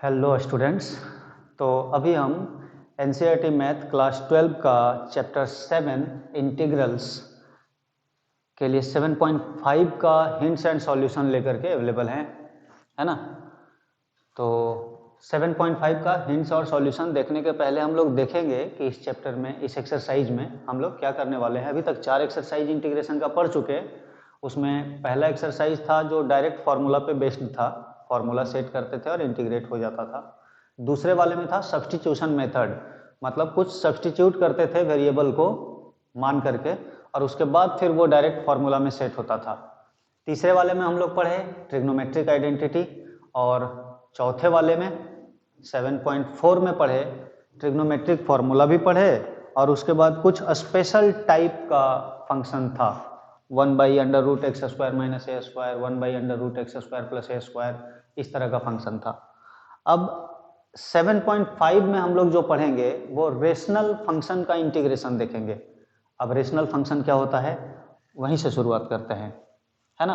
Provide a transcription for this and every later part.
Hello students. तो अभी हम एनसीईआरटी मैथ क्लास 12 का चैप्टर 7 इंटीग्रल्स के लिए 7.5 का हिंट्स एंड सॉल्यूशन लेकर के अवेलेबल हैं, है ना। तो 7.5 का हिंट्स और सॉल्यूशन देखने के पहले हम लोग देखेंगे कि इस चैप्टर में, इस एक्सरसाइज में हम लोग क्या करने वाले हैं। अभी तक 4 एक्सरसाइज इंटीग्रेशन का पढ़ चुके। उसमें पहला एक्सरसाइज था जो डायरेक्ट फार्मूला पे बेस्ड था, फार्मूला सेट करते थे और इंटीग्रेट हो जाता था। दूसरे वाले में था सब्स्टिट्यूशन मेथड, मतलब कुछ सब्स्टिट्यूट करते थे वेरिएबल को मान करके और उसके बाद फिर वो डायरेक्ट फार्मूला में सेट होता था। तीसरे वाले में हम लोग पढ़े ट्रिग्नोमेट्रिक आइडेंटिटी और चौथे वाले में 7.4 में पढ़े ट्रिग्नोमेट्रिक फार्मूला भी पढ़े और उसके बाद कुछ स्पेशल टाइप का फंक्शन था 1/√x² - a², 1/√x² + a², इस तरह का फंक्शन था। अब 7.5 में हम लोग जो पढ़ेंगे वो रेशनल फंक्शन का इंटीग्रेशन देखेंगे। अब रेशनल फंक्शन क्या होता है वहीं से शुरुआत करते हैं, है ना।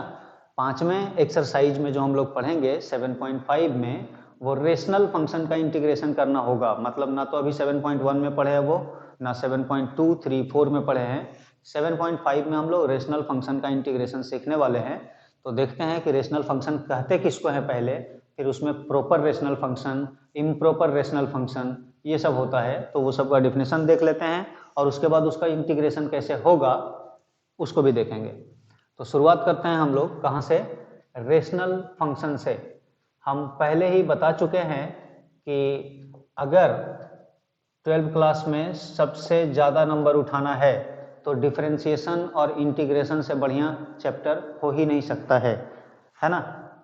पांचवें एक्सरसाइज में जो हम लोग पढ़ेंगे 7.5 में, वो रेशनल फंक्शन का इंटीग्रेशन करना होगा। मतलब ना तो अभी 7.1 में पढ़े हैं वो, ना 7.2, 3, 4 में पढ़े हैं। 7.5 में हम लोग रेशनल फंक्शन का इंटीग्रेशन सीखने वाले हैं। तो देखते हैं कि रेशनल फंक्शन कहते किसको है पहले, फिर उसमें proper rational function, improper rational function, ये सब होता है। तो वो सब का डिफिनेशन देख लेते हैं और उसके बाद उसका इंटीग्रेशन कैसे होगा उसको भी देखेंगे। तो शुरुआत करते हैं हम लोग कहाँ से, रेशनल फंक्शन से। हम पहले ही बता चुके हैं कि अगर 12th क्लास में सबसे ज़्यादा नंबर उठाना है तो डिफरेंशिएशन और इंटीग्रेशन से बढ़िया चैप्टर हो ही नहीं सकता है ना।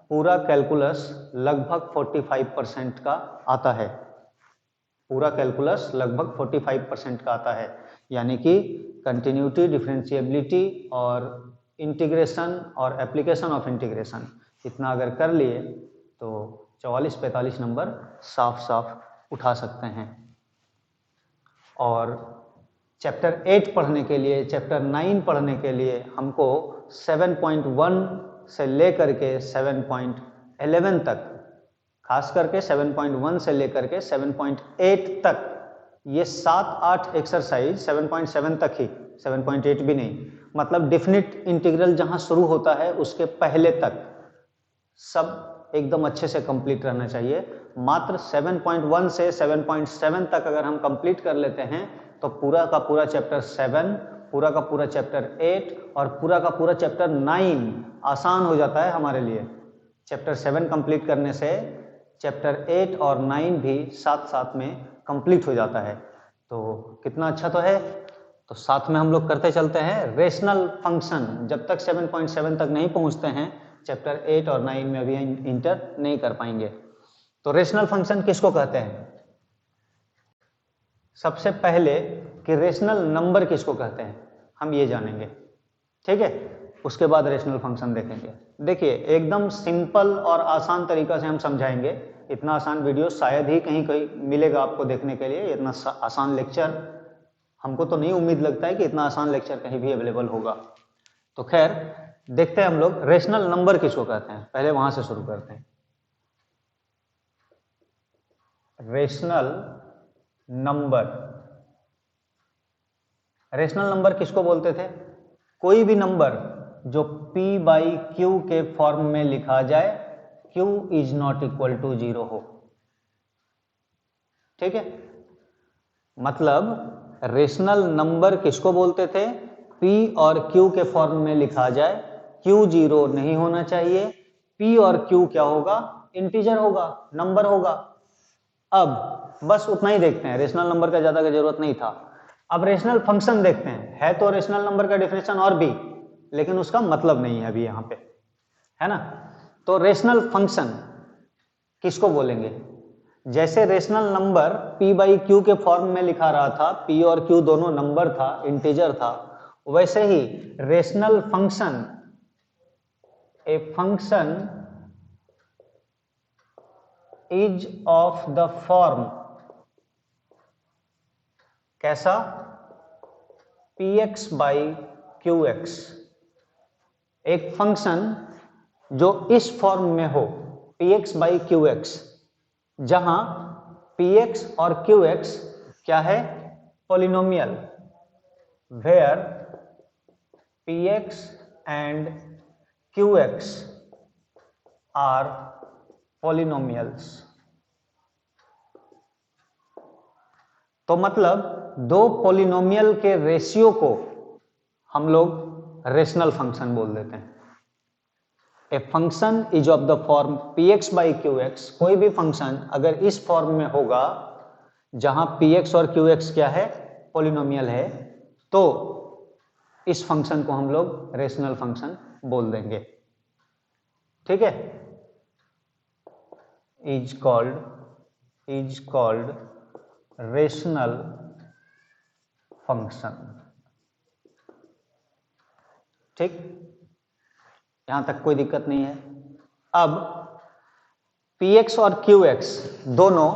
पूरा कैलकुलस लगभग 45% का आता है, पूरा कैलकुलस लगभग 45% का आता है। यानी कि कंटिन्यूटी, डिफरेंशिएबिलिटी और इंटीग्रेशन और एप्लीकेशन ऑफ इंटीग्रेशन, इतना अगर कर लिए तो 44-45 नंबर साफ साफ उठा सकते हैं। और चैप्टर 8 पढ़ने के लिए, चैप्टर 9 पढ़ने के लिए हमको 7.1 से लेकर के 7.11 तक, खास करके 7.1 से लेकर के 7.8 तक, ये 7-8 एक्सरसाइज 7.7 तक ही, 7.8 भी नहीं, मतलब डेफिनिट इंटीग्रल जहां शुरू होता है उसके पहले तक सब एकदम अच्छे से कंप्लीट रहना चाहिए। मात्र 7.1 से 7.7 तक अगर हम कंप्लीट कर लेते हैं तो पूरा का पूरा चैप्टर 7, पूरा का पूरा चैप्टर 8 और पूरा का पूरा चैप्टर 9 आसान हो जाता है हमारे लिए। चैप्टर 7 कंप्लीट करने से चैप्टर 8 और 9 भी साथ साथ में कंप्लीट हो जाता है। तो कितना अच्छा तो है। तो साथ में हम लोग करते चलते हैं रेशनल फंक्शन। जब तक 7.7 तक नहीं पहुंचते हैं चैप्टर 8 और 9 में अभी इंटर नहीं कर पाएंगे। तो रेशनल फंक्शन किसको कहते हैं, सबसे पहले कि रेशनल नंबर किसको कहते हैं हम ये जानेंगे, ठीक है। उसके बाद रेशनल फंक्शन देखेंगे। देखिए एकदम सिंपल और आसान तरीका से हम समझाएंगे। इतना आसान वीडियो शायद ही कहीं कहीं मिलेगा आपको देखने के लिए। इतना आसान लेक्चर हमको तो नहीं उम्मीद लगता है कि इतना आसान लेक्चर कहीं भी अवेलेबल होगा। तो खैर देखते हैं हम लोग रेशनल नंबर किसको कहते हैं, पहले वहां से शुरू करते हैं। रेशनल नंबर, रेशनल नंबर किसको बोलते थे, कोई भी नंबर जो p/q के फॉर्म में लिखा जाए, q is not equal to 0 हो, ठीक है। मतलब रेशनल नंबर किसको बोलते थे, p और q के फॉर्म में लिखा जाए, q 0 नहीं होना चाहिए, p और q क्या होगा, इंटीजर होगा, नंबर होगा। अब बस उतना ही देखते हैं, रेशनल नंबर का ज्यादा की जरूरत नहीं था। अब रेशनल फंक्शन देखते हैं, है तो रेशनल नंबर का डेफिनेशन और भी, लेकिन उसका मतलब नहीं है अभी यहाँ पे, है ना। तो रेशनल फंक्शन किसको बोलेंगे, जैसे रेशनल नंबर p/q के फॉर्म में लिखा रहा था, p और q दोनों नंबर था, इंटीजर था, वैसे ही rational function, a function is of the form, कैसा, px/qx, एक फंक्शन जो इस फॉर्म में हो, px/qx, जहां px और qx क्या है, polynomial, where px and qx are polynomials. तो मतलब दो पॉलिनोमियल के रेशियो को हम लोग रेशनल फंक्शन बोल देते हैं। ए function is of the form px by qx, कोई भी फंक्शन अगर इस फॉर्म में होगा जहां px और qx क्या है, पॉलिनोमियल है, तो इस फंक्शन को हम लोग रेशनल फंक्शन बोल देंगे। ठीक है, इज कॉल्ड रेशनल फंक्शन। ठीक, यहां तक कोई दिक्कत नहीं है। अब px और qx दोनों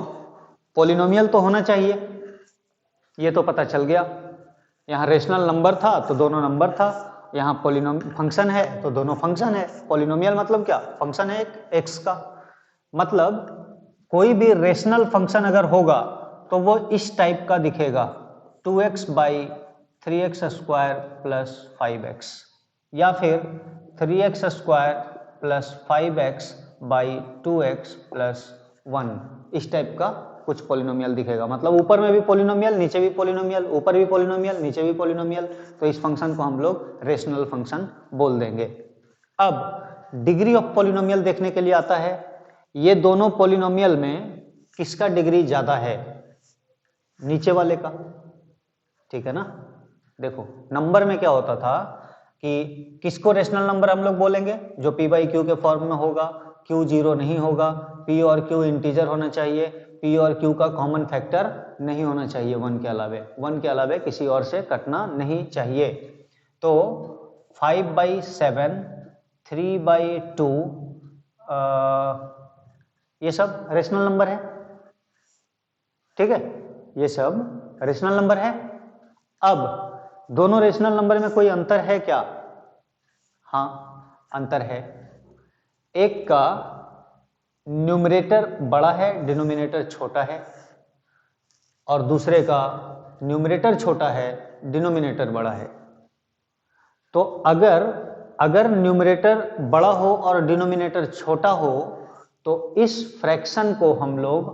पॉलिनोमियल तो होना चाहिए, ये तो पता चल गया। यहां रेशनल नंबर था तो दोनों नंबर था, यहां फंक्शन है तो दोनों फंक्शन है। पॉलिनोमियल मतलब क्या, फंक्शन है एक x का। मतलब कोई भी रेशनल फंक्शन अगर होगा तो वो इस टाइप का दिखेगा, 2x by 3x square plus 5x, या फिर 3x square plus 5x by 2x plus 1, इस टाइप का कुछ पॉलिनोमियल दिखेगा। मतलब ऊपर में भी पॉलिनोमियल, नीचे भी पॉलिनोमियल, ऊपर भी पॉलिनोमियल, नीचे भी पॉलिनोमियल, तो इस फंक्शन को हम लोग रेशनल फंक्शन बोल देंगे। अब डिग्री ऑफ पॉलिनोमियल देखने के लिए आता है, ये दोनों पॉलिनोमियल में किसका डिग्री ज्यादा है, नीचे वाले का। ठीक है ना, देखो नंबर में क्या होता था कि किसको रेशनल नंबर हम लोग बोलेंगे, जो p बाई क्यू के फॉर्म में होगा, q 0 नहीं होगा, p और q इंटीजर होना चाहिए, p और q का कॉमन फैक्टर नहीं होना चाहिए 1 के अलावे, 1 के अलावे किसी और से कटना नहीं चाहिए। तो 5/7, 3/2 ये सब रेशनल नंबर है। ठीक है, ये सब रेशनल नंबर है। अब दोनों रेशनल नंबर में कोई अंतर है क्या, हाँ अंतर है। एक का न्यूमरेटर बड़ा है, डिनोमिनेटर छोटा है, और दूसरे का न्यूमरेटर छोटा है, डिनोमिनेटर बड़ा है। तो अगर न्यूमरेटर बड़ा हो और डिनोमिनेटर छोटा हो तो इस फ्रैक्शन को हम लोग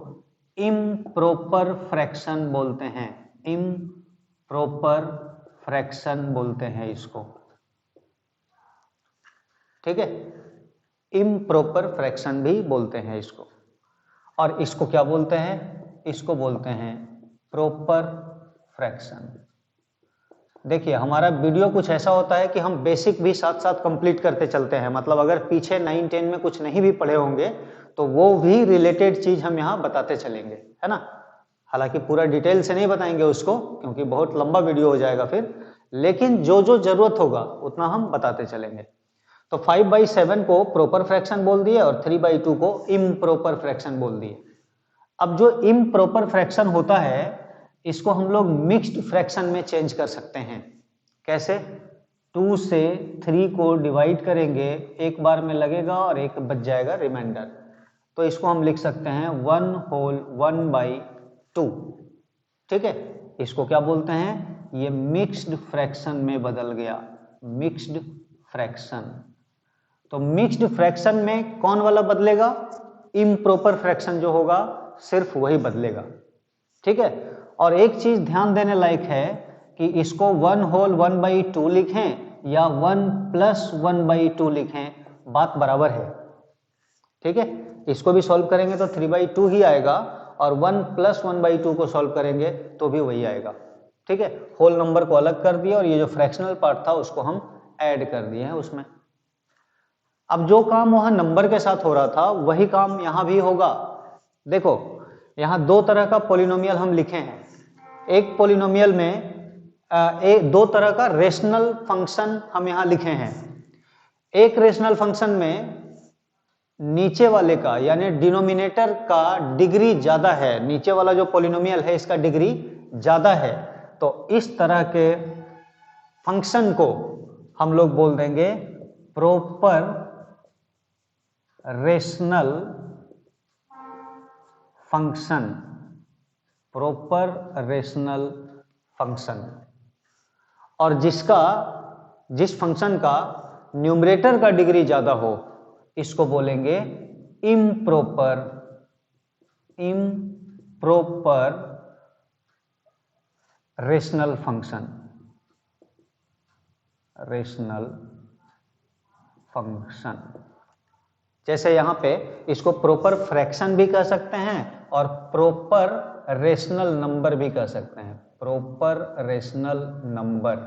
इम्प्रॉपर फ्रैक्शन बोलते हैं, इम्प्रॉपर फ्रैक्शन बोलते हैं इसको। ठीक है, इम्प्रॉपर फ्रैक्शन भी बोलते हैं इसको। और इसको क्या बोलते हैं, इसको बोलते हैं प्रॉपर फ्रैक्शन। देखिए हमारा वीडियो कुछ ऐसा होता है कि हम बेसिक भी साथ साथ कंप्लीट करते चलते हैं। मतलब अगर पीछे 9, 10 में कुछ नहीं भी पढ़े होंगे तो वो भी रिलेटेड चीज हम यहाँ बताते चलेंगे, है ना। हालांकि पूरा डिटेल से नहीं बताएंगे उसको, क्योंकि बहुत लंबा वीडियो हो जाएगा फिर, लेकिन जो जो जरूरत होगा उतना हम बताते चलेंगे। तो 5/7 को प्रॉपर फ्रैक्शन बोल दिए और 3/2 को इम्प्रॉपर फ्रैक्शन बोल दिए। अब जो इम्प्रॉपर फ्रैक्शन होता है इसको हम लोग मिक्स्ड फ्रैक्शन में चेंज कर सकते हैं। कैसे, 2 से 3 को डिवाइड करेंगे, एक बार में लगेगा और एक बच जाएगा रिमाइंडर, तो इसको हम लिख सकते हैं 1 होल 1/2। ठीक है, इसको क्या बोलते हैं, ये मिक्स्ड फ्रैक्शन में बदल गया, मिक्स्ड फ्रैक्शन। तो मिक्स्ड फ्रैक्शन में कौन वाला बदलेगा, इम्प्रॉपर फ्रैक्शन जो होगा सिर्फ वही बदलेगा। ठीक है, और एक चीज ध्यान देने लायक है कि इसको 1 होल 1/2 लिखें या 1 प्लस 1/2 लिखें, बात बराबर है। ठीक है, इसको भी सॉल्व करेंगे तो 3/2 ही आएगा, और 1 प्लस 1/2 को सॉल्व करेंगे तो भी वही आएगा। ठीक है, होल नंबर को अलग कर दिया और ये जो फ्रैक्शनल पार्ट था उसको हम ऐड कर दिए हैं उसमें। अब जो काम वहां नंबर के साथ हो रहा था वही काम यहां भी होगा। देखो यहां दो तरह का पॉलिनोमियल हम लिखे हैं। एक पॉलिनोमियल में दो तरह का रेशनल फंक्शन हम यहां लिखे हैं। एक रेशनल फंक्शन में नीचे वाले का यानी डिनोमिनेटर का डिग्री ज्यादा है, नीचे वाला जो पॉलिनोमियल है इसका डिग्री ज्यादा है, तो इस तरह के फंक्शन को हम लोग बोल देंगे proper rational function, proper rational function, और जिस फंक्शन का न्यूमरेटर का डिग्री ज्यादा हो इसको बोलेंगे इम्प्रॉपर रेशनल फंक्शन। जैसे यहां पे इसको प्रॉपर फ्रैक्शन भी कह सकते हैं और प्रॉपर रेशनल नंबर भी कह सकते हैं, प्रॉपर रेशनल नंबर।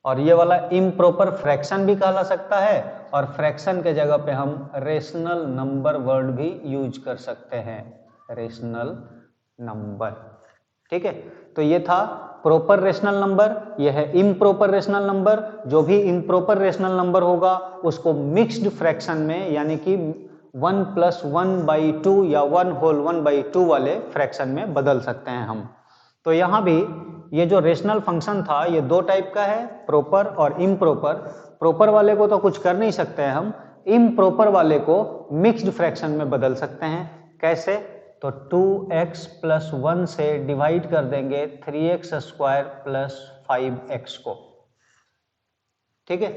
और ये वाला इम्प्रॉपर फ्रैक्शन भी कहला सकता है और फ्रैक्शन के जगह पे हम रेशनल नंबर वर्ड भी यूज कर सकते हैं, रेशनल नंबर। ठीक है, तो ये था प्रॉपर रेशनल नंबर, यह है इम्प्रॉपर रेशनल नंबर। जो भी इम्प्रॉपर रेशनल नंबर होगा उसको मिक्स्ड फ्रैक्शन में, यानी कि 1 + 1/2 या 1 होल 1/2 वाले फ्रैक्शन में बदल सकते हैं हम। तो यहाँ भी ये जो रेशनल फंक्शन था ये दो टाइप का है, प्रॉपर और इम्प्रॉपर। प्रॉपर वाले को तो कुछ कर नहीं सकते हैं हम, इम्प्रॉपर वाले को मिक्स्ड फ्रैक्शन में बदल सकते हैं। कैसे? तो 2x + 1 से डिवाइड कर देंगे 3x² + 5x को। ठीक है,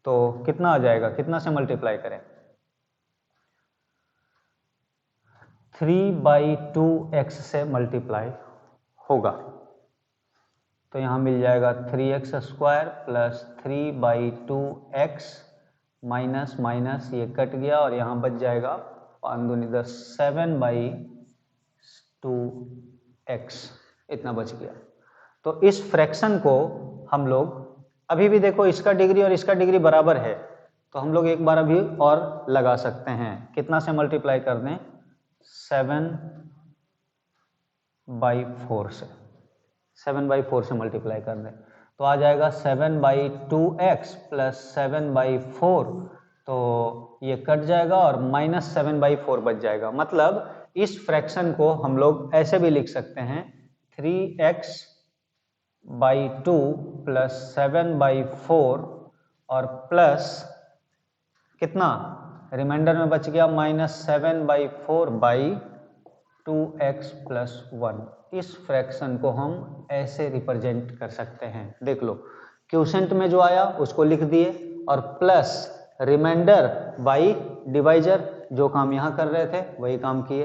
तो कितना आ जाएगा, कितना से मल्टीप्लाई करें? 3/2x से मल्टीप्लाई होगा, तो यहां मिल जाएगा 3x² + 3/2x माइनस माइनस ये कट गया और यहां बच जाएगा 5 दूनी 10, 7/2x इतना बच गया। तो इस फ्रैक्शन को हम लोग अभी भी देखो इसका डिग्री और इसका डिग्री बराबर है, तो हम लोग एक बार अभी और लगा सकते हैं। कितना से मल्टीप्लाई कर दें? 7/4 से, 7/4 से मल्टीप्लाई कर दें तो आ जाएगा 7/2x + 7/4, तो ये कट जाएगा और -7/4 बच जाएगा। मतलब इस फ्रैक्शन को हम लोग ऐसे भी लिख सकते हैं 3x/2 + 7/4 और प्लस कितना रिमाइंडर में बच गया -7/4/2x + 1। इस फ्रैक्शन को हम ऐसे रिप्रेजेंट कर सकते हैं। देख लो, क्वोशेंट में जो आया उसको लिख दिए और प्लस रिमाइंडर बाई डिवाइजर, जो काम यहाँ कर रहे थे वही काम किए।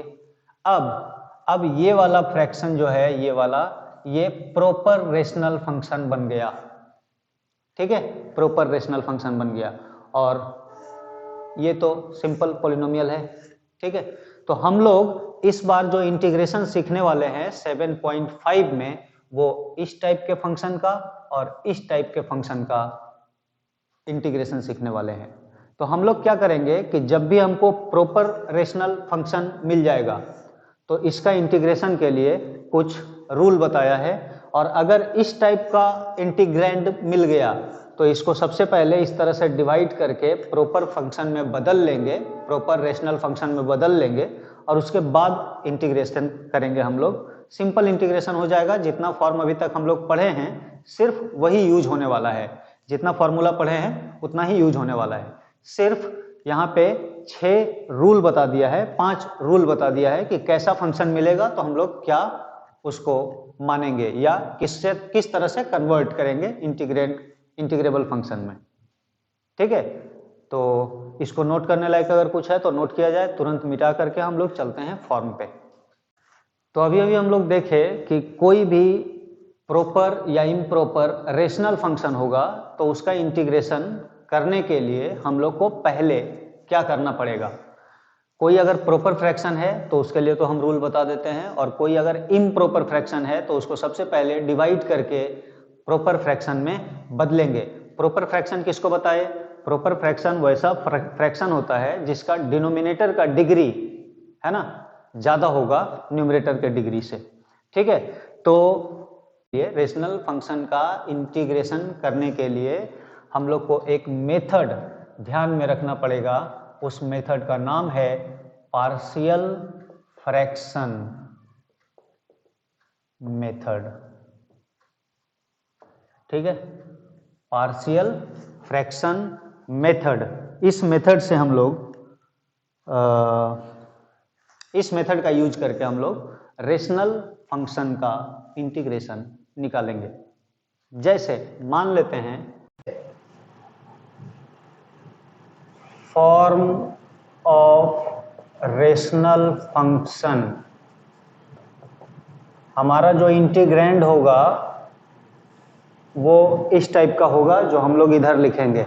अब ये वाला फ्रैक्शन जो है ये वाला, ये प्रॉपर रेशनल फंक्शन बन गया। ठीक है, प्रॉपर रेशनल फंक्शन बन गया और ये तो सिंपल पॉलिनोमियल है। ठीक है, तो हम लोग इस बार जो इंटीग्रेशन सीखने वाले हैं 7.5 में, वो इस टाइप के फंक्शन का और इस टाइप के फंक्शन का इंटीग्रेशन सीखने वाले हैं। तो हम लोग क्या करेंगे कि जब भी हमको प्रॉपर रेशनल फंक्शन मिल जाएगा तो इसका इंटीग्रेशन के लिए कुछ रूल बताया है, और अगर इस टाइप का इंटीग्रैंड मिल गया तो इसको सबसे पहले इस तरह से डिवाइड करके प्रॉपर फंक्शन में बदल लेंगे, प्रॉपर रेशनल फंक्शन में बदल लेंगे और उसके बाद इंटीग्रेशन करेंगे हम लोग। सिंपल इंटीग्रेशन हो जाएगा। जितना फॉर्म अभी तक हम लोग पढ़े हैं सिर्फ वही यूज होने वाला है, जितना फॉर्मूला पढ़े हैं उतना ही यूज होने वाला है। सिर्फ यहाँ पे 6 रूल बता दिया है, 5 रूल बता दिया है कि कैसा फंक्शन मिलेगा तो हम लोग क्या उसको मानेंगे या किस तरह से कन्वर्ट करेंगे इंटीग्रेबल फंक्शन में। ठीक है, तो इसको नोट करने लायक अगर कुछ है तो नोट किया जाए, तुरंत मिटा करके हम लोग चलते हैं फॉर्म पे। तो अभी हम लोग देखे कि कोई भी प्रॉपर या इम्प्रॉपर रेशनल फंक्शन होगा तो उसका इंटीग्रेशन करने के लिए हम लोग को पहले क्या करना पड़ेगा। कोई अगर प्रॉपर फ्रैक्शन है तो उसके लिए तो हम रूल बता देते हैं, और कोई अगर इम्प्रॉपर फ्रैक्शन है तो उसको सबसे पहले डिवाइड करके प्रॉपर फ्रैक्शन में बदलेंगे। प्रॉपर फ्रैक्शन किसको बताए? प्रॉपर फ्रैक्शन वैसा फ्रैक्शन होता है जिसका डिनोमिनेटर का डिग्री है ना ज्यादा होगा न्यूमरेटर के डिग्री से। ठीक है, तो ये रेशनल फंक्शन का इंटीग्रेशन करने के लिए हम लोग को एक मेथड ध्यान में रखना पड़ेगा। उस मेथड का नाम है पार्शियल फ्रैक्शन मेथड। ठीक है, पार्शियल फ्रैक्शन मेथड। इस मेथड से हम लोग इस मेथड का यूज करके हम लोग रेशनल फंक्शन का इंटीग्रेशन निकालेंगे। जैसे मान लेते हैं फॉर्म ऑफ रेशनल फंक्शन, हमारा जो इंटीग्रैंड होगा वो इस टाइप का होगा जो हम लोग इधर लिखेंगे,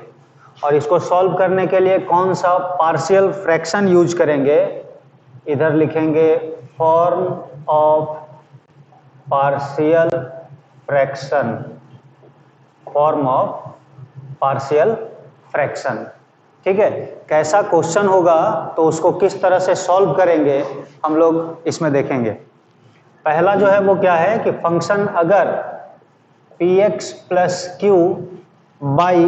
और इसको सॉल्व करने के लिए कौन सा पार्शियल फ्रैक्शन यूज करेंगे, इधर लिखेंगे form of partial fraction, form of partial fraction. ठीक है, कैसा क्वेश्चन होगा तो उसको किस तरह से सॉल्व करेंगे हम लोग इसमें देखेंगे। पहला जो है वो क्या है कि फंक्शन अगर px plus q by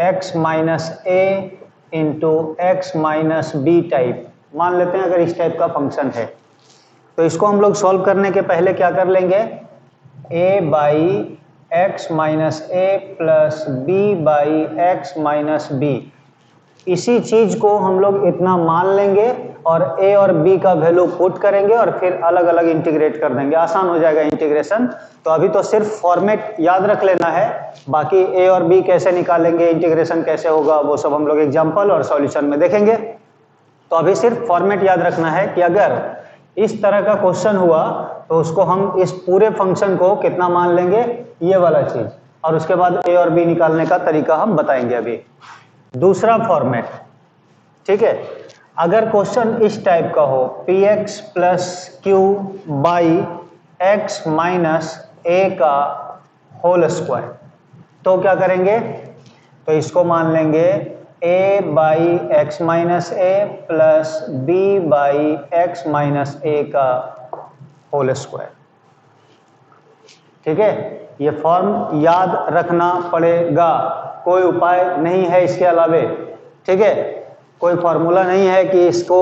x minus a into x minus b type, मान लेते हैं अगर इस टाइप का फंक्शन है, तो इसको हम लोग सॉल्व करने के पहले क्या कर लेंगे, a by x minus a plus b by x minus b, इसी चीज को हम लोग इतना मान लेंगे और a और b का वैल्यू पुट करेंगे और फिर अलग अलग इंटीग्रेट कर देंगे, आसान हो जाएगा इंटीग्रेशन। तो अभी तो सिर्फ फॉर्मेट याद रख लेना है, बाकी a और b कैसे निकालेंगे, इंटीग्रेशन कैसे होगा, वो सब हम लोग एग्जाम्पल और सॉल्यूशन में देखेंगे। तो अभी सिर्फ फॉर्मेट याद रखना है कि अगर इस तरह का क्वेश्चन हुआ तो उसको हम इस पूरे फंक्शन को कितना मान लेंगे, ये वाला चीज, और उसके बाद a और b निकालने का तरीका हम बताएंगे अभी। दूसरा फॉर्मेट, ठीक है, अगर क्वेश्चन इस टाइप का हो px plus q by x minus a का होल स्क्वायर, तो क्या करेंगे, तो इसको मान लेंगे a by x minus a plus b by x minus a का होल स्क्वायर। ठीक है, ये फॉर्म याद रखना पड़ेगा, कोई उपाय नहीं है इसके अलावे। ठीक है, कोई फॉर्मूला नहीं है कि इसको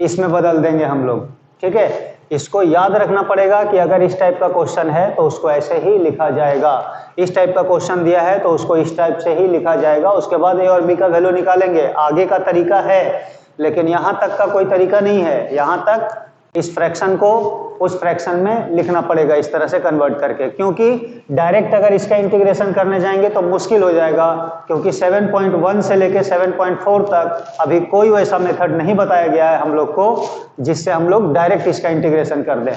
इसमें बदल देंगे हम लोग। ठीक है, इसको याद रखना पड़ेगा कि अगर इस टाइप का क्वेश्चन है तो उसको ऐसे ही लिखा जाएगा, इस टाइप का क्वेश्चन दिया है तो उसको इस टाइप से ही लिखा जाएगा। उसके बाद ए और बी का वैल्यू निकालेंगे, आगे का तरीका है लेकिन यहाँ तक का कोई तरीका नहीं है, यहाँ तक इस फ्रैक्शन को उस फ्रैक्शन में लिखना पड़ेगा इस तरह से कन्वर्ट करके, क्योंकि डायरेक्ट अगर इसका इंटीग्रेशन करने जाएंगे तो मुश्किल हो जाएगा, क्योंकि 7.1 से लेके 7.4 तक अभी कोई वैसा मेथड नहीं बताया गया है हम लोग को जिससे हम लोग डायरेक्ट इसका इंटीग्रेशन कर दें।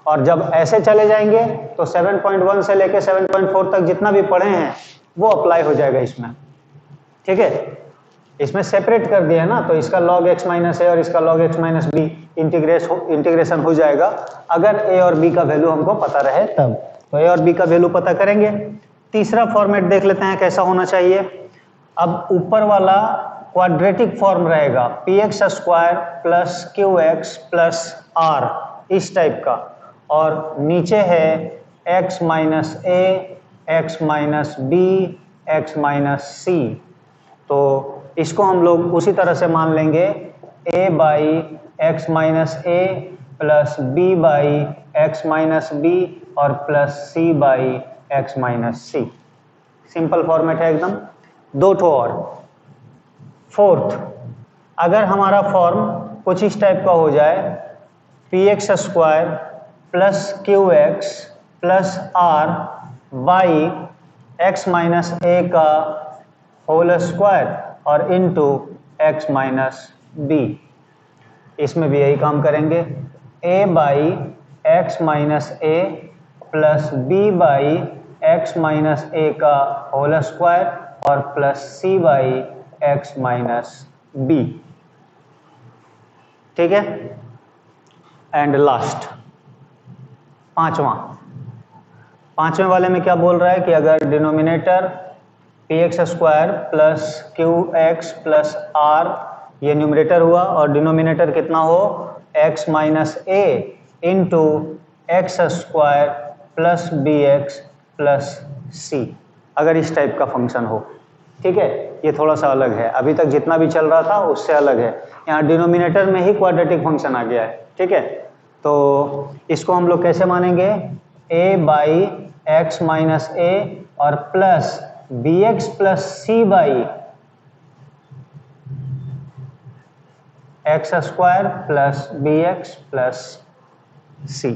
और जब ऐसे चले जाएंगे तो 7.1 से लेके 7.4 तक जितना भी पढ़े हैं वो अप्लाई हो जाएगा इसमें। ठीक है, इसमें सेपरेट कर दिया है ना, तो इसका log x माइनस ए और इसका log x minus b integration हो जाएगा अगर a और b का वैल्यू हमको पता रहे तब। तो a और b का वैल्यू पता करेंगे। तीसरा फॉर्मेट देख लेते हैं कैसा होना चाहिए। अब ऊपर वाला क्वाड्रेटिक फॉर्म रहेगा px square plus q x plus r, इस टाइप का, और नीचे है x minus a x minus b x minus c. तो इसको हम लोग उसी तरह से मान लेंगे a by x minus a plus b by x minus b और plus c by x minus c. Simple format है एकदम। दो ठो और। फोर्थ, अगर हमारा फॉर्म कुछ इस टाइप का हो जाए px square plus q x plus r by x minus a का होल स्क्वायर और इनटू एक्स माइनस बी, इसमें भी यही काम करेंगे। a by x minus a plus b by x minus a का होल स्क्वायर और plus c by x minus b. ठीक है, एंड लास्ट पांचवें वाले में क्या बोल रहा है कि अगर denominator px square plus q x plus r ये न्यूमरेटर हुआ और डिनोमिनेटर कितना हो x minus a into x square plus b x plus c, अगर इस टाइप का फंक्शन हो। ठीक है, ये थोड़ा सा अलग है, अभी तक जितना भी चल रहा था उससे अलग है, यहाँ डिनोमिनेटर में ही क्वाड्रेटिक फंक्शन आ गया है। ठीक है, तो इसको हम लोग कैसे मानेंगे, a by x minus a और plus b x plus c by x square plus b x plus c.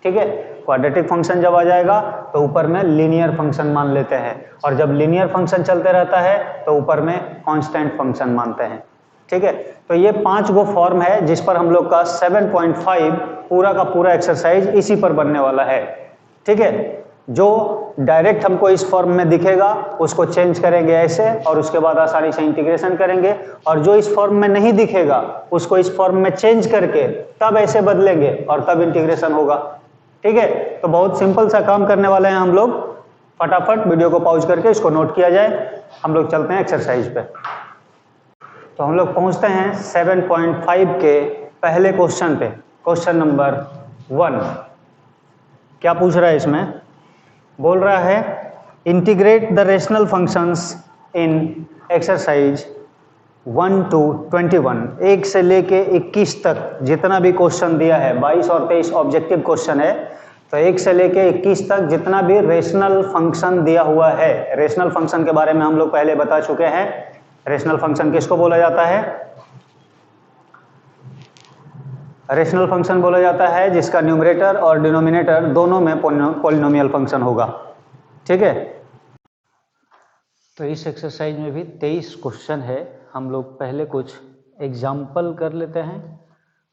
ठीक है, क्वाड्रेटिक फंक्शन जब आ जाएगा तो ऊपर में लीनियर फंक्शन मान लेते हैं, और जब लीनियर फंक्शन चलते रहता है तो ऊपर में कांस्टेंट फंक्शन मानते हैं। ठीक है, तो ये 5 गो फॉर्म है जिस पर हम लोग का 7.5 पूरा का पूरा एक्सरसाइज इसी पर बनने वाला है। ठीक है, जो डायरेक्ट हमको इस फॉर्म में दिखेगा उसको चेंज करेंगे ऐसे, और उसके बाद आसानी से इंटीग्रेशन करेंगे, और जो इस फॉर्म में नहीं दिखेगा उसको इस फॉर्म में चेंज करके तब ऐसे बदलेंगे और तब इंटीग्रेशन होगा। ठीक है, तो बहुत सिंपल सा काम करने वाले हैं हम लोग। फटाफट वीडियो को पॉज करके इसको नोट किया जाए, हम लोग चलते हैं एक्सरसाइज पे। तो हम लोग पहुंचते हैं 7.5 के पहले क्वेश्चन पे। क्वेश्चन नंबर 1 क्या पूछ रहा है इसमें? बोल रहा है integrate the rational functions in exercise 1 to 21, 1 से लेके 21 तक जितना भी क्वेश्चन दिया है, 22 और 23 ऑब्जेक्टिव क्वेश्चन है, तो 1 से लेके 21 तक जितना भी रेशनल फंक्शन दिया हुआ है। रेशनल फंक्शन के बारे में हम लोग पहले बता चुके हैं। रेशनल फंक्शन किसको बोला जाता है? रेशनल फंक्शन बोला जाता है जिसका न्यूमरेटर और डिनोमिनेटर दोनों में पॉलिनोमियल फंक्शन होगा। ठीक है, तो इस एक्सरसाइज में भी 23 क्वेश्चन है। हम लोग पहले कुछ एग्जाम्पल कर लेते हैं,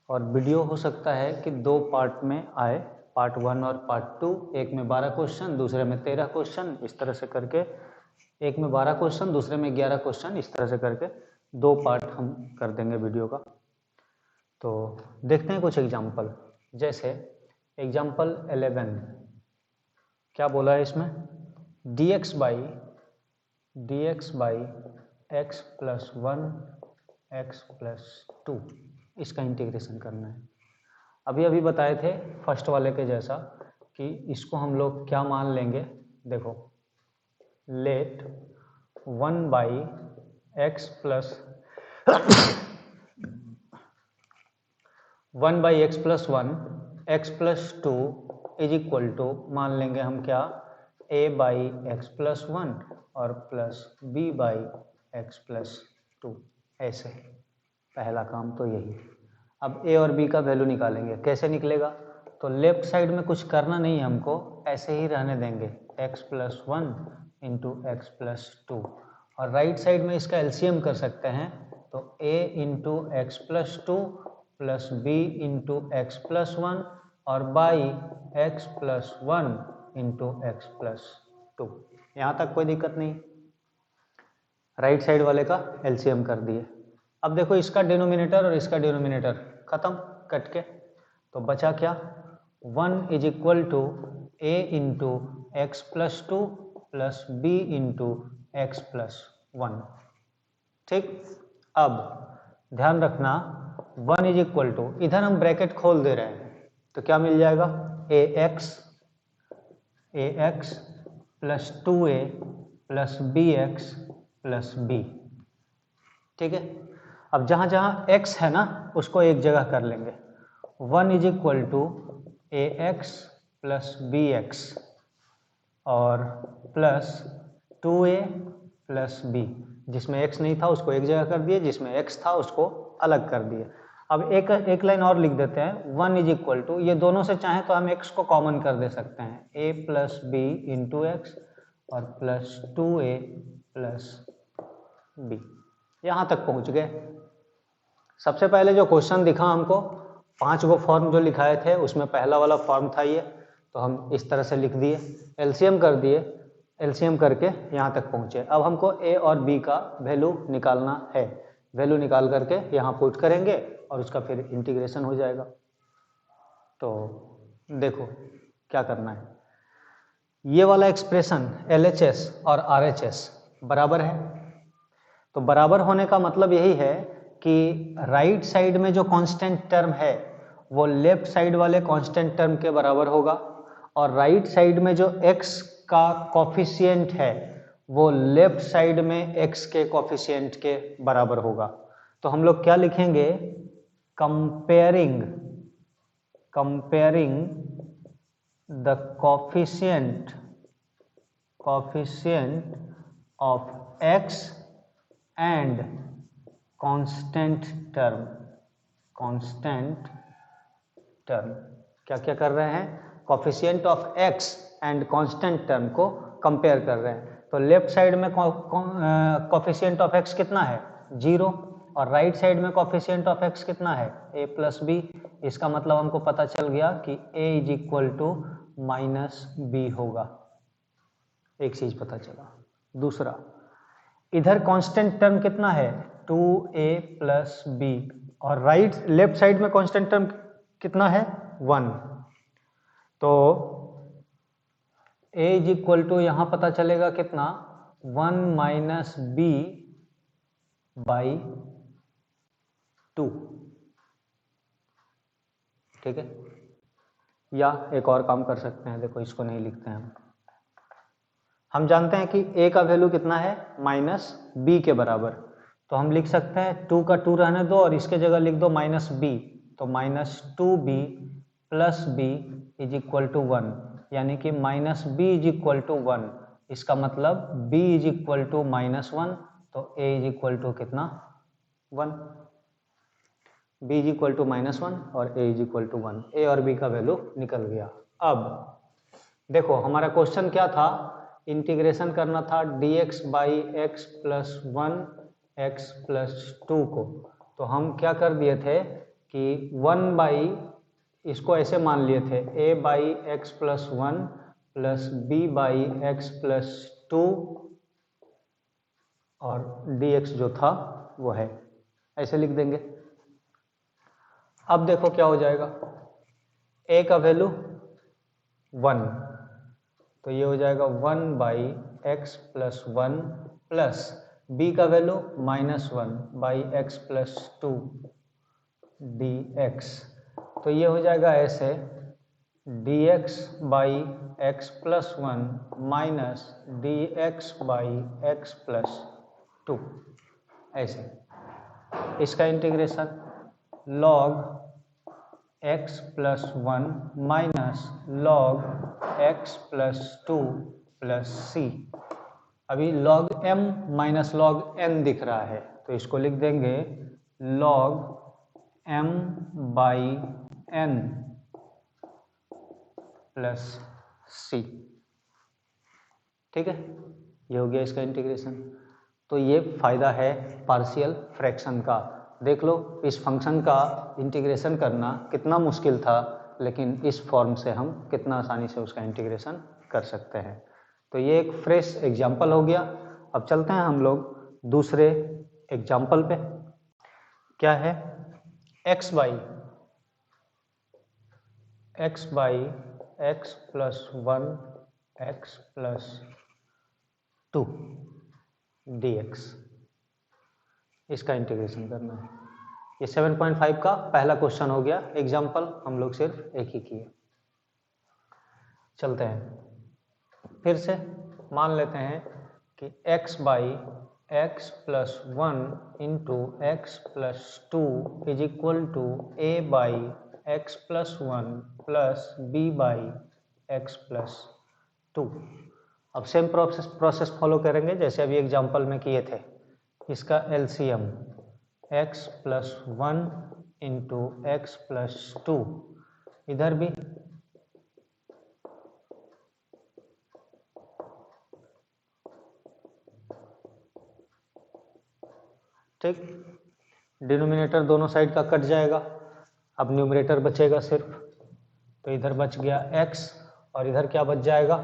और वीडियो हो सकता है कि 2 पार्ट में आए, पार्ट 1 और पार्ट 2। एक में 12 क्वेश्चन, दूसरे में 13 क्वेश्चन, इस तरह से करके एक में 12 क्वेश्चन, दूसरे में 11 क्वेश्चन, इस तरह से करके 2 पार्ट हम कर देंगे वीडियो का। तो देखते हैं कुछ एग्जाम्पल। जैसे एग्जाम्पल 11 क्या बोला है इसमें? dx by x plus 1 x plus 2, इसका इंटीग्रेशन करना है। अभी अभी बताए थे फर्स्ट वाले के जैसा कि इसको हम लोग क्या मान लेंगे। देखो, let 1 by x plus 1 by x plus 1 x plus 2 is equal to मान लेंगे हम क्या? a बाई एक्स प्लस 1 और plus b by x plus 2। ऐसे पहला काम तो यही। अब a और b का वैल्यू निकालेंगे। कैसे निकलेगा? तो लेफ्ट साइड में कुछ करना नहीं है हमको, ऐसे ही रहने देंगे x plus 1 into x plus 2, और राइट साइड में इसका एलसीएम कर सकते हैं। तो a into x plus 2 plus b into x plus 1 और by x plus 1 into x plus 2। यहाँ तक कोई दिक्कत नहीं। राइट साइड वाले का एलसीएम कर दिए। अब देखो, इसका डिनोमिनेटर और इसका डिनोमिनेटर खत्म कट के, तो बचा क्या? 1 is equal to a into x plus 2 plus b into x plus 1। ठीक, अब ध्यान रखना 1 इज इक्वल टू, इधर हम ब्रैकेट खोल दे रहे हैं तो क्या मिल जाएगा? ax plus 2a plus bx plus b। ठीक है, अब जहाँ जहाँ x है ना उसको एक जगह कर लेंगे। 1 is equal to ax plus bx और प्लस 2a प्लस b। जिसमें x नहीं था उसको एक जगह कर दिए, जिसमें x था उसको अलग कर दिए। अब एक लाइन और लिख देते हैं। 1 इज इक्वल टू, ये दोनों से चाहे तो हम x को कॉमन कर दे सकते हैं, a plus b into x और प्लस 2a प्लस b। यहाँ तक पहुँच गए। सबसे पहले जो क्वेश्चन दिखा हमको, 5 गो फॉर्म जो लिखाए थे उसमें पहला वाला फॉर्म था ये, तो हम इस तरह से लिख दिए, एलसीएम कर दिए, एलसीएम करके यहाँ तक पहुँचे। अब हमको a और b का वैल्यू निकालना है। वैल्यू निकाल करके यहाँ पुट करेंगे और उसका फिर इंटीग्रेशन हो जाएगा। तो देखो क्या करना है। ये वाला एक्सप्रेशन LHS और RHS बराबर है, तो बराबर होने का मतलब यही है कि राइट साइड में जो कांस्टेंट टर्म है वो लेफ्ट साइड वाले कांस्टेंट टर्म के बराबर होगा, और राइट साइड में जो x का कॉफिशिएंट है वो लेफ्ट साइड में x के कॉफिशिएंट के बराबर होगा। तो हम लोग क्या लिखेंगे? Comparing the coefficient of x and constant term constant term. क्या क्या कर रहे हैं? Coefficient of x and constant term को कंपेयर कर रहे हैं। तो लेफ्ट साइड में कोफिशिएंट ऑफ x कितना है? 0, और राइट साइड में कोफिशिएंट ऑफ x कितना है? a plus b. इसका मतलब हमको पता चल गया कि a is equal to minus b होगा। एक चीज पता चला। दूसरा, इधर कांस्टेंट टर्म कितना है? 2a प्लस बी, और लेफ्ट साइड में कांस्टेंट टर्म कितना है? 1। तो a इज इक्वल टू यहां पता चलेगा कितना? 1 माइनस बी बाई 2। ठीक है, या एक और काम कर सकते हैं, देखो इसको नहीं लिखते हैं हम जानते हैं कि a का वैल्यू कितना है? माइनस बी के बराबर। तो हम लिख सकते हैं 2 का 2 रहने दो और इसके जगह लिख दो माइनस बी। तो minus 2b plus b is equal to 1, यानी कि minus b is equal to 1। इसका मतलब b is equal to minus 1, तो a इज इक्वल टू कितना? 1। b is equal to minus 1 और a is equal to 1। a और b का value निकल गया। अब देखो हमारा क्वेश्चन क्या था? इंटीग्रेशन करना था dx by x plus 1 x plus 2 को। तो हम क्या कर दिए थे कि 1 बाई, इसको ऐसे मान लिए थे a by x plus 1 plus b by x plus 2, और dx जो था वो है, ऐसे लिख देंगे। अब देखो क्या हो जाएगा? a का वैल्यू 1, तो ये हो जाएगा 1 by x plus 1 plus b का value minus 1 by x plus 2 dx। तो ये हो जाएगा ऐसे dx by x plus 1 minus dx by x plus 2, ऐसे। इसका integration log x plus 1 minus log x plus 2 plus c। अभी log m minus log n दिख रहा है, तो इसको लिख देंगे log m by n plus c। ठीक है, ये हो गया इसका इंटीग्रेशन। तो ये फायदा है पार्शियल फ्रैक्शन का। देख लो इस फंक्शन का इंटीग्रेशन करना कितना मुश्किल था, लेकिन इस फॉर्म से हम कितना आसानी से उसका इंटीग्रेशन कर सकते हैं। तो ये एक फ्रेश एग्जाम्पल हो गया। अब चलते हैं हम लोग दूसरे एग्जाम्पल पे। क्या है? x by x plus 1 x plus 2 dx। इसका इंटीग्रेशन करना है। ये 7.5 का पहला क्वेश्चन हो गया। एग्जाम्पल हम लोग सिर्फ एक ही किए। चलते हैं फिर से, मान लेते हैं कि x by x plus 1 into x plus 2 is equal to a by x plus 1 plus b by x plus 2। अब सेम प्रोसेस फॉलो करेंगे जैसे अभी एग्जाम्पल में किए थे। इसका LCM x plus 1 into x plus 2, इधर भी ठीक, डिनोमिनेटर दोनों साइड का कट जाएगा, अब न्यूमरेटर बचेगा सिर्फ। तो इधर बच गया x और इधर क्या बच जाएगा?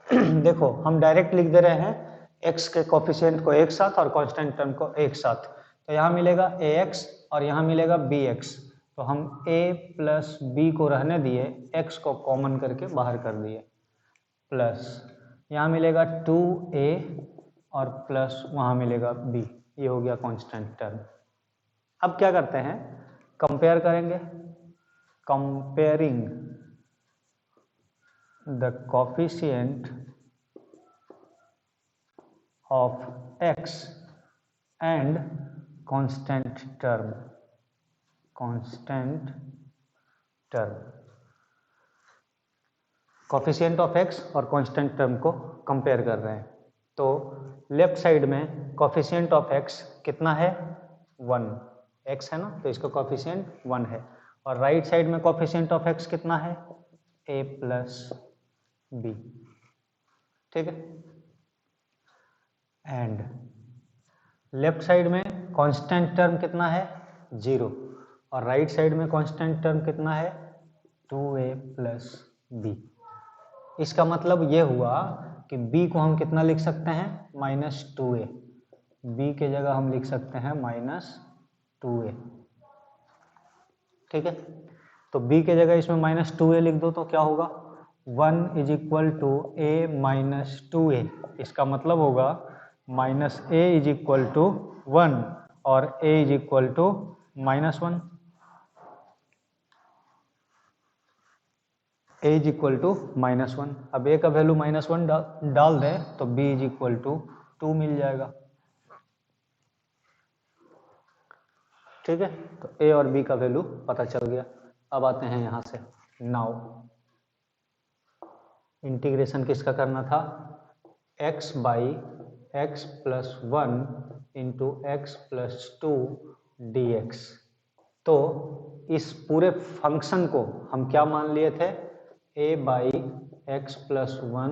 देखो हम डायरेक्ट लिख दे रहे हैं x के कोफिशिएंट को एक साथ और कांस्टेंट टर्म को एक साथ। तो यहाँ मिलेगा ax और यहाँ मिलेगा bx। तो हम a प्लस b को रहने दिए, x को कॉमन करके बाहर कर दिए, प्लस यहाँ मिलेगा 2a और प्लस वहाँ मिलेगा b। ये हो गया कांस्टेंट टर्म। अब क्या करते हैं? कंपेयर करेंगे। Comparing the coefficient of x and constant term. Coefficient of x और कांस्टेंट टर्म को कंपेयर कर रहे हैं। तो लेफ्ट साइड में कोफिशिएंट ऑफ x कितना है? 1, x है ना, तो इसका कोफिशिएंट 1 है। और राइट साइड में कोफिशिएंट ऑफ x कितना है, a प्लस बी, ठीक है। एंड लेफ्ट साइड में कांस्टेंट टर्म कितना है, 0, और राइट साइड में कांस्टेंट टर्म कितना है, 2a प्लस बी। इसका मतलब ये हुआ कि b को हम कितना लिख सकते हैं, -2a। b के जगह हम लिख सकते हैं -2a, ठीक है। तो b के जगह इसमें -2a लिख दो तो क्या होगा, 1 = a - 2a। इसका मतलब होगा -a = 1 और a = -1। a = -1। अब a का वैल्यू -1 डाल दें तो b = 2 मिल जाएगा, ठीक है। तो a और b का वैल्यू पता चल गया। अब आते हैं यहाँ से, नाउ इंटीग्रेशन किसका करना था, x by x plus 1 into x plus 2 dx। तो इस पूरे फंक्शन को हम क्या मान लिए थे, a by x plus 1,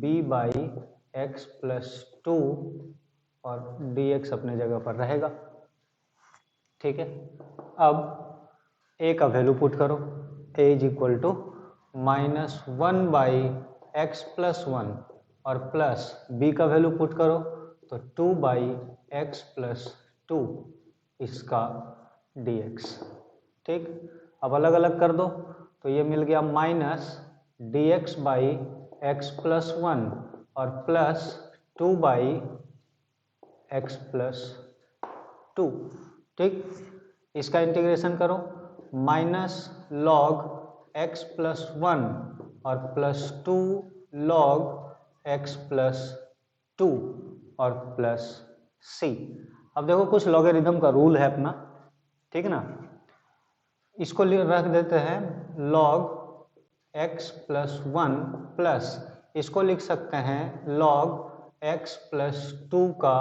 b by x plus 2 और dx अपने जगह पर रहेगा, ठीक है। अब a का वैल्यू पुट करो, a = -1 बाई एक्स प्लस 1 और प्लस b का वैल्यू पुट करो तो 2 बाई एक्स प्लस 2 इसका dx, ठीक। अब अलग अलग कर दो तो ये मिल गया -dx बाई एक्स प्लस 1 और प्लस 2 बाई एक्स प्लस 2, ठीक। इसका इंटीग्रेशन करो, -log x प्लस 1 और प्लस 2 log x प्लस 2 और प्लस c। अब देखो कुछ लॉगरिथम का रूल है अपना, ठीक ना। इसको रख देते हैं log x प्लस 1 प्लस इसको लिख सकते हैं log x प्लस 2 का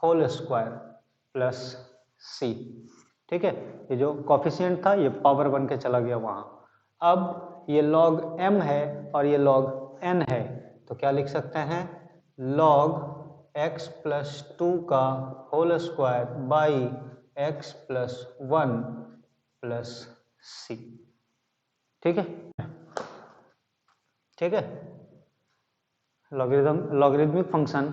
होल स्क्वायर प्लस c, ठीक है। ये जो कोफिशिएंट था ये पावर बन के चला गया वहाँ। अब ये log m है और ये log n है, तो क्या लिख सकते हैं, log x प्लस 2 का whole square by x plus 1 plus c, ठीक है, ठीक है। लॉगरिथमिक फंक्शन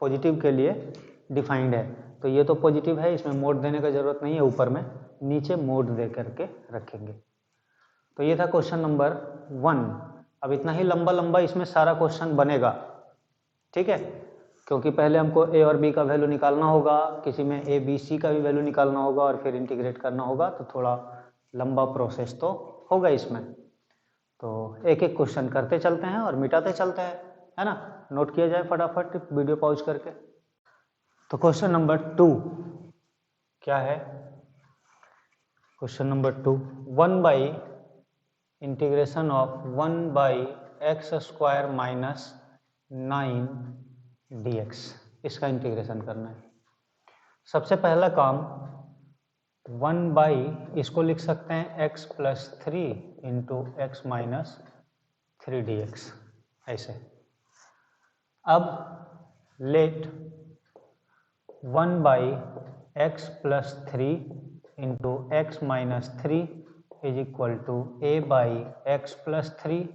पॉजिटिव के लिए डिफाइंड है, तो ये तो पॉजिटिव है, इसमें मोड देने का जरूरत नहीं है, ऊपर में नीचे मोड दे करके रखेंगे। तो ये था क्वेश्चन नंबर 1। अब इतना ही लंबा लंबा इसमें सारा क्वेश्चन बनेगा, ठीक है, क्योंकि पहले हमको a और b का वैल्यू निकालना होगा, किसी में a b c का भी वैल्यू निकालना होगा और फिर इंटीग्रेट करना होगा, तो थोड़ा लंबा प्रोसेस तो होगा इसमें। तो एक एक क्वेश्चन करते चलते हैं और मिटाते चलते हैं, है ना। नोट किया जाए फटाफट वीडियो पॉज करके। तो क्वेश्चन नंबर 2 क्या है, question number 2, 1 by integration of 1 by x square minus 9 dx, इसका इंटीग्रेशन करना है। सबसे पहला काम 1 बाई इसको लिख सकते हैं x plus 3 into x minus 3 dx, ऐसे। अब let 1 by x plus 3 into x minus 3 is equal to a by x plus 3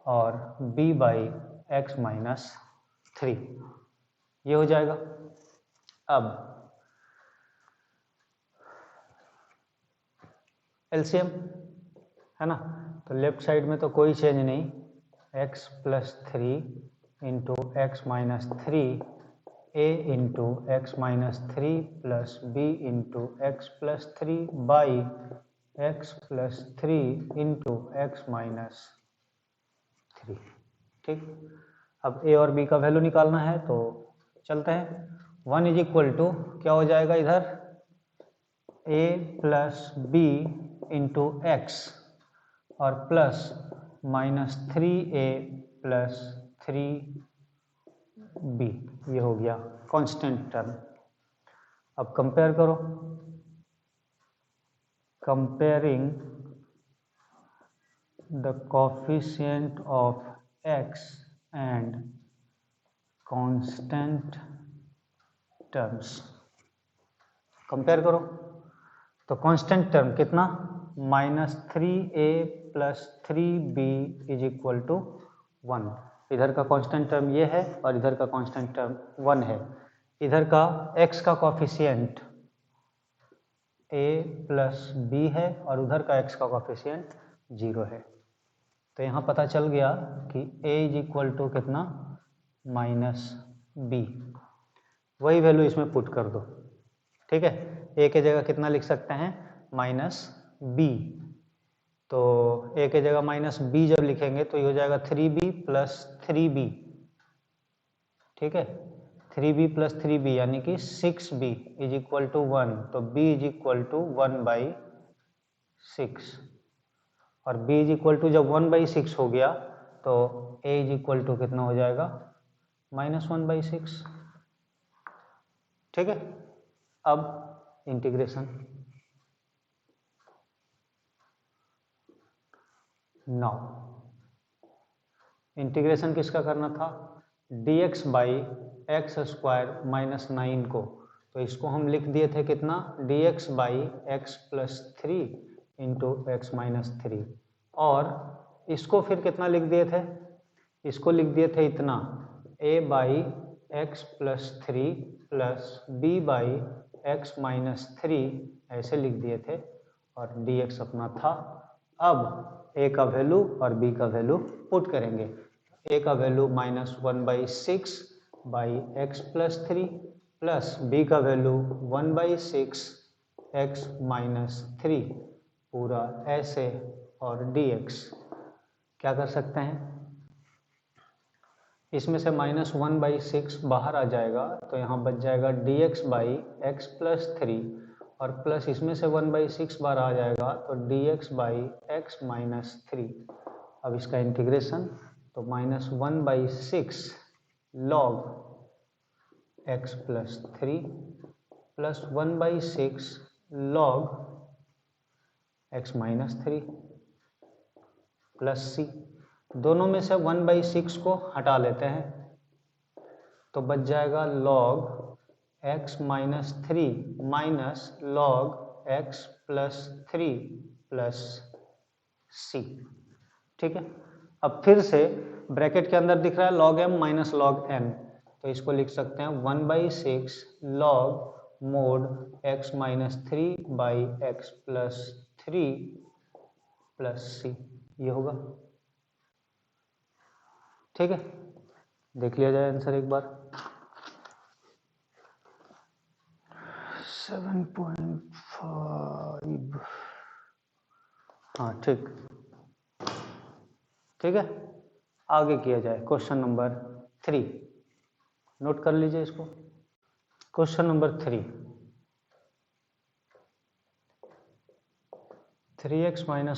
और b बाई एक्स माइनस 3, ये हो जाएगा। अब एलसीएम है ना, तो लेफ्ट साइड में तो कोई चेंज नहीं, x plus 3 into x minus 3 a into x minus 3 plus b into x plus 3 by x plus 3 into x minus 3, ठीक। अब a और b का वैल्यू निकालना है तो चलते हैं। 1 इज इक्वल टू क्या हो जाएगा इधर, a plus b into x और plus minus 3a plus 3b, ये हो गया कांस्टेंट टर्म। अब कंपेयर करो, comparing the coefficient of x and constant terms। Compare करो तो कांस्टेंट टर्म कितना, -3a + 3b = 1। इधर का कांस्टेंट टर्म ये है और इधर का कांस्टेंट टर्म 1 है। इधर का x का कोफिशिएंट a + b है और उधर का x का कोफिशिएंट 0 है। तो यहाँ पता चल गया कि a = कितना, -b। वही वैल्यू इसमें पुट कर दो, ठीक है। a के जगह कितना लिख सकते हैं, -b। तो a के जगह -b जब लिखेंगे तो ये हो जाएगा 3b + 3b, ठीक है। 3b + 3b यानी कि 6b = 1। तो b = 1/6 और b जब 1/6 हो गया तो a = कितना हो जाएगा, -1/6, ठीक है। अब इंटीग्रेशन, नाउ इंटीग्रेशन किसका करना था, dx/x² - 9 को। तो इसको हम लिख दिए थे कितना, dx/x + 3 × x - 3। और इसको फिर कितना लिख दिए थे, इसको लिख दिए थे इतना, a/x + 3 + b/x - 3 ऐसे लिख दिए थे और dx अपना था। अब a का वैल्यू और b का वैल्यू पुट करेंगे। a का वैल्यू -1/6/x + 3 प्लस b का वैल्यू 1/6x - 3 पूरा ऐसे और dx। क्या कर सकते हैं, इसमें से -1/6 बाहर आ जाएगा तो यहाँ बच जाएगा dx/x + 3 और प्लस इसमें से 1/6 बाहर आ जाएगा तो dx/x - 3। अब इसका इंटीग्रेशन तो -1/6 log x + 3 plus 1/6 log x - 3 plus c। दोनों में से 1/6 को हटा लेते हैं तो बच जाएगा log x - 3 minus log x + 3 plus c, ठीक है। अब फिर से ब्रैकेट के अंदर दिख रहा है log m minus log n, तो इसको लिख सकते हैं 1/6 log mod x - 3/x + 3 plus c, ये होगा, ठीक है। देख लिया जाए आंसर एक बार। 7.5, हाँ ठीक, ठीक है। आगे किया जाए क्वेश्चन नंबर 3, नोट कर लीजिए इसको। Question number 3, 3x - 1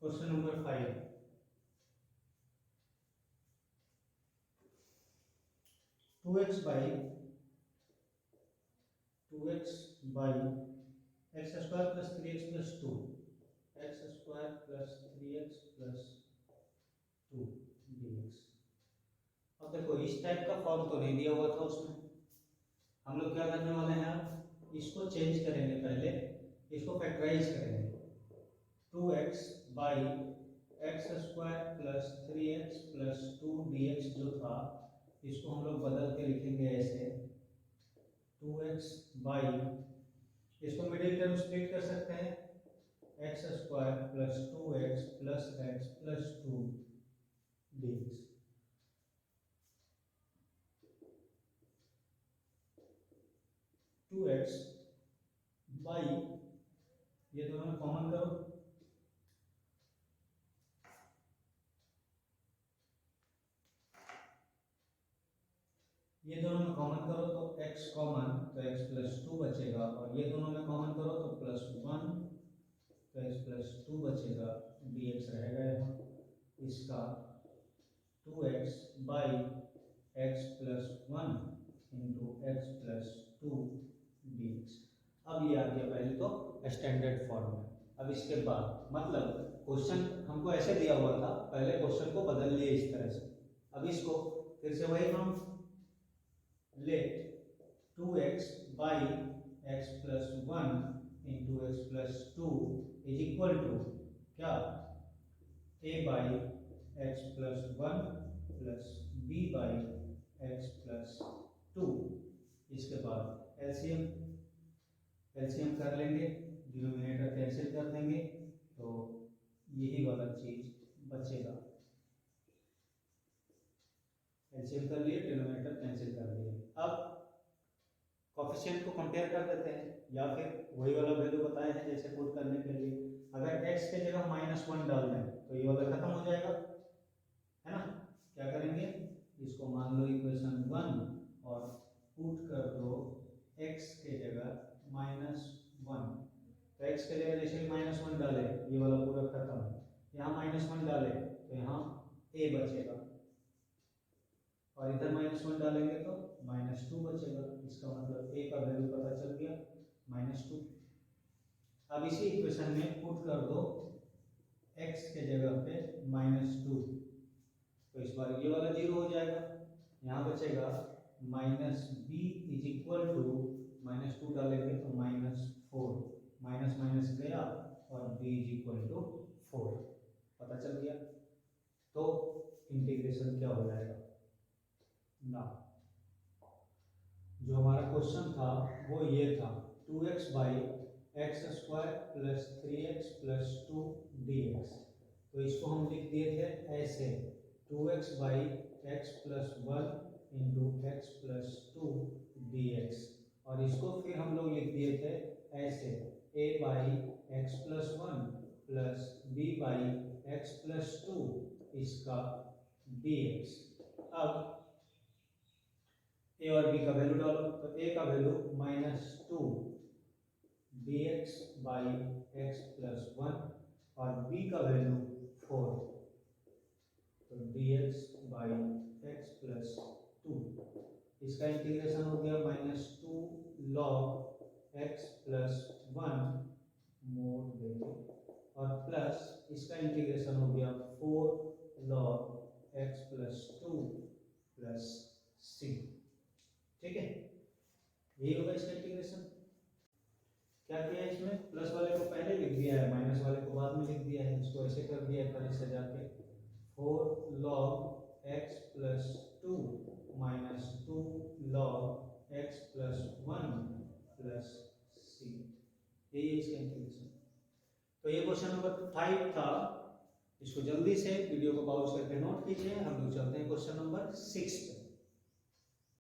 question number 5, 2x by x square plus 3x plus 2, x square plus 3x plus 2 dx। अब देखो इस टाइप का फॉर्म तो नहीं दिया हुआ था उसमें, हम लोग क्या करने वाले हैं, अब इसको चेंज करेंगे, पहले इसको फैक्टराइज करेंगे। 2x by x square plus 3x plus 2 dx जो था, इसको हम लोग बदल के लिखेंगे ऐसे 2x बाई, इसको मिडिल टर्म स्प्लिट कर सकते हैं, x square plus 2x plus x plus 2 dx। 2x by, ये दोनों में कॉमन करो, ये दोनों में कॉमन करो तो x कॉमन, तो x प्लस 2 बचेगा, और ये दोनों में कॉमन करो तो प्लस 1, तो x प्लस 2 बचेगा, dx रहेगा यहाँ। इसका 2x by x plus 1 into x plus 2 dx। अब ये आ गया पहले तो स्टैंडर्ड फॉर्म में। अब इसके बाद मतलब क्वेश्चन हमको ऐसे दिया हुआ था, पहले क्वेश्चन को बदल लिए इस तरह से। अब इसको फिर से वही हम let 2x by x plus 1 into x plus 2 is equal to क्या, a by x plus 1 plus b by x plus 2। इसके बाद एलसीएम कर लेंगे, डिनोमिनेटर कैंसिल कर देंगे, तो यही वाला चीज बचेगा। एलसीएम कर लिए, डिनोमिनेटर कैंसिल कर दिए। अब कोफिशिएंट को कंपेयर कर देते हैं, या फिर वही वाला वैल्यू बताए हैं जैसे पुट करने के लिए। अगर x के जगह -1 डाल दें तो ये वाला खत्म हो जाएगा, है ना। क्या करेंगे, इसको मान लो इक्वेशन 1 और पुट कर दो x के जगह -1। तो x के जगह जैसे -1 डाले, ये वाला पूरा खत्म, यहाँ -1 डाले तो यहाँ a बचेगा, और इधर -1 डालेंगे तो -2 बचेगा। इसका मतलब a का वैल्यू पता चल गया -2। अब इसी इक्वेशन में पुट कर दो x के जगह पे -2, तो इस बार ये वाला 0 हो जाएगा, यहाँ बचेगा -b इज इक्वल टू -2 डालेंगे तो -4, माइनस माइनस गया और b इज इक्वल टू 4, पता चल गया। तो इंटीग्रेशन क्या हो जाएगा ना, जो हमारा क्वेश्चन था वो ये था 2x by x square plus 3x plus 2 dx। तो इसको हम लिख दिए थे ऐसे 2x by x plus 1 into x plus 2 dx, और इसको फिर हम लोग लिख दिए थे ऐसे a by x plus 1 plus b by x plus 2 इसका dx। अब a और b का वैल्यू डालो, तो a का value -2 dx by x plus 1 और b का वैल्यू 4, तो dx बाई एक्स प्लस 2। इसका इंटीग्रेशन हो गया -2 log x प्लस 1 मोड देंगे, और प्लस इसका इंटीग्रेशन हो गया 4 log x plus 2 plus c। ठीक है, यही होगा इसका इंटीग्रेशन। क्या किया है इसमें, प्लस वाले को पहले लिख दिया है, माइनस वाले को बाद में लिख दिया है, इसको ऐसे कर दिया है पहले से जाके 4 log x plus 2 minus 2 log x plus 1 plus c, यही है इसका इंटीग्रेशन। तो ये क्वेश्चन नंबर 5 था, इसको जल्दी से वीडियो को पॉज करके नोट कीजिए। हम लोग चलते हैं क्वेश्चन नंबर 6 पे।